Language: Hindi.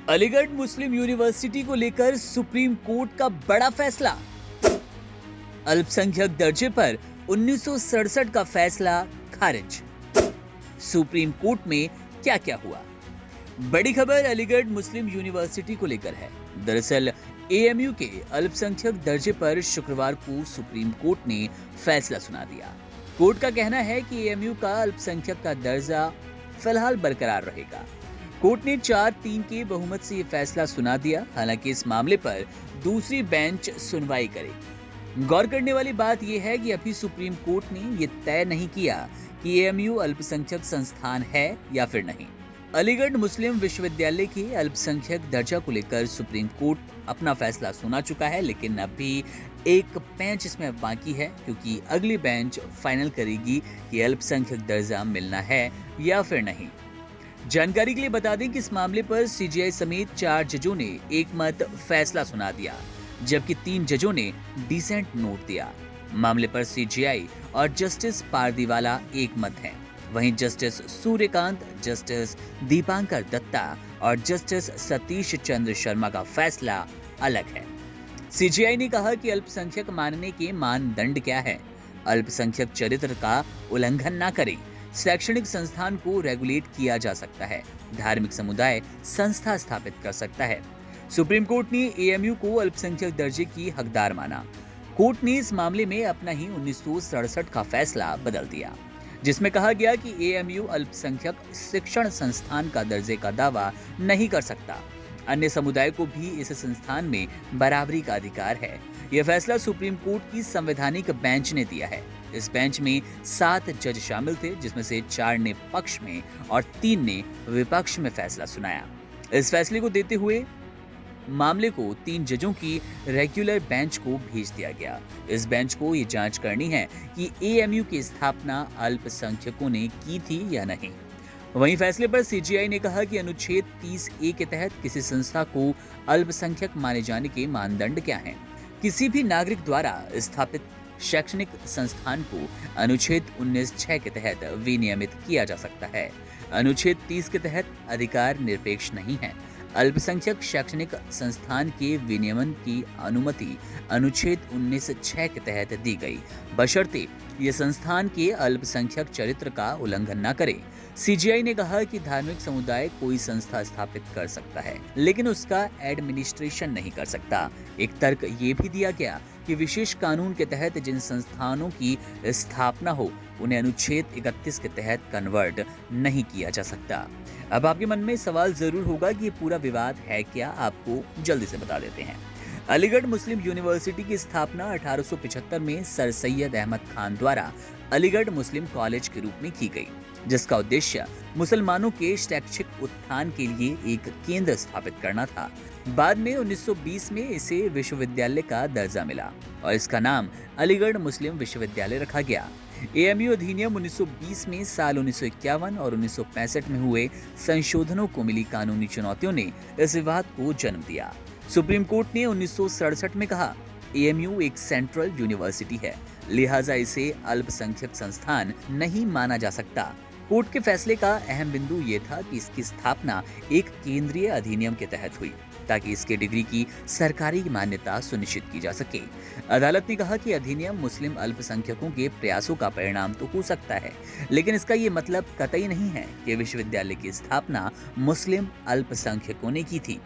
अलीगढ़ मुस्लिम यूनिवर्सिटी को लेकर सुप्रीम कोर्ट का बड़ा फैसला। अल्पसंख्यक दर्जे पर 1967 का फैसला खारिज। सुप्रीम कोर्ट में क्या क्या हुआ। बड़ी खबर अलीगढ़ मुस्लिम यूनिवर्सिटी को लेकर है। दरअसल एएमयू के अल्पसंख्यक दर्जे पर शुक्रवार को सुप्रीम कोर्ट ने फैसला सुना दिया। कोर्ट का कहना है कि एएमयू का अल्पसंख्यक का दर्जा फिलहाल बरकरार रहेगा। कोर्ट ने 4-3 के बहुमत से ये फैसला सुना दिया। हालांकि इस मामले पर दूसरी बेंच सुनवाई करेगी। गौर करने वाली बात यह है कि अभी सुप्रीम कोर्ट ने यह तय नहीं किया कि एएमयू अल्पसंख्यक संस्थान है या फिर नहीं। अलीगढ़ मुस्लिम विश्वविद्यालय के अल्पसंख्यक दर्जा को लेकर सुप्रीम कोर्ट अपना फैसला सुना चुका है, लेकिन अभी एक बेंच इसमें बाकी है, क्योंकि अगली बेंच फाइनल करेगी कि अल्पसंख्यक दर्जा मिलना है या फिर नहीं। जानकारी के लिए बता दें कि इस मामले पर सीजेआई समेत 4 जजों ने एक मत फैसला सुना दिया, जबकि 3 जजों ने डिसेंट नोट दिया। मामले पर सीजेआई और जस्टिस पारदीवाला एक मत हैं। वहीं जस्टिस सूर्यकांत, जस्टिस दीपांकर दत्ता और जस्टिस सतीश चंद्र शर्मा का फैसला अलग है। सीजेआई ने कहा कि अल्पसंख्यक मानने के मानदंड क्या है। अल्पसंख्यक चरित्र का उल्लंघन न करें। शैक्षणिक संस्थान को रेगुलेट किया जा सकता है। धार्मिक समुदाय संस्था स्थापित कर सकता है। सुप्रीम कोर्ट ने एएमयू को अल्पसंख्यक दर्जे की हकदार माना। कोर्ट ने इस मामले में अपना ही 1967 का फैसला बदल दिया, जिसमें कहा गया कि एएमयू अल्पसंख्यक शिक्षण संस्थान का दर्जे का दावा नहीं कर सकता। अन्य समुदाय को भी इस संस्थान में बराबरी का अधिकार है। यह फैसला सुप्रीम कोर्ट की संवैधानिक बेंच ने दिया है। इस बेंच में 7 जज शामिल थे, जिसमें से 4 ने पक्ष में और 3 ने विपक्ष में फैसला सुनाया। इस फैसले को देते हुए मामले को 3 जजों की रेगुलर बेंच को भेज दिया गया। इस बेंच को ये जांच करनी है कि एएमयू की स्थापना अल्पसंख्यकों ने की थी या नहीं। वहीं फैसले पर सीजेआई ने कहा कि अनुच्छेद 30A के तहत किसी संस्था को अल्पसंख्यक माने जाने के मानदंड क्या हैं। किसी भी नागरिक द्वारा स्थापित शैक्षणिक संस्थान को अनुच्छेद 19(6) के तहत विनियमित किया जा सकता है। अनुच्छेद 30 के तहत अधिकार निरपेक्ष नहीं है। अल्पसंख्यक शैक्षणिक संस्थान के विनियमन की अनुमति अनुच्छेद 19(6) के तहत दी गई, बशर्ते ये संस्थान के अल्पसंख्यक चरित्र का उल्लंघन न करे। सीजीआई ने कहा कि धार्मिक समुदाय कोई संस्था स्थापित कर सकता है, लेकिन उसका एडमिनिस्ट्रेशन नहीं कर सकता। एक तर्क ये भी दिया गया कि विशेष कानून के तहत जिन संस्थानों की स्थापना हो, उन्हें अनुच्छेद 31 के तहत कन्वर्ट नहीं किया जा सकता। अब आपके मन में सवाल जरूर होगा कि ये पूरा विवाद है क्या। आपको जल्दी से बता देते हैं। अलीगढ़ मुस्लिम यूनिवर्सिटी की स्थापना 1875 में सर सैयद अहमद खान द्वारा अलीगढ़ मुस्लिम कॉलेज के रूप में की गई, जिसका उद्देश्य मुसलमानों के शैक्षिक उत्थान के लिए एक केंद्र स्थापित करना था। बाद में 1920 में इसे विश्वविद्यालय का दर्जा मिला और इसका नाम अलीगढ़ मुस्लिम विश्वविद्यालय रखा गया। एएमयू अधिनियम 1920 में साल 1951 और 1965 में हुए संशोधनों को मिली कानूनी चुनौतियों ने इस विवाद को जन्म दिया। सुप्रीम कोर्ट ने 1967 में कहा, एएमयू एक सेंट्रल यूनिवर्सिटी है, लिहाजा इसे अल्पसंख्यक संस्थान नहीं माना जा सकता। कोर्ट के फैसले का अहम बिंदु ये था कि इसकी स्थापना एक केंद्रीय अधिनियम के तहत हुई, ताकि इसके डिग्री की सरकारी मान्यता सुनिश्चित की जा सके। अदालत ने कहा कि अधिनियम मुस्लिम अल्पसंख्यकों के प्रयासों का परिणाम तो हो सकता है, लेकिन इसका ये मतलब कतई नहीं है कि विश्वविद्यालय की स्थापना मुस्लिम अल्पसंख्यकों ने की थी।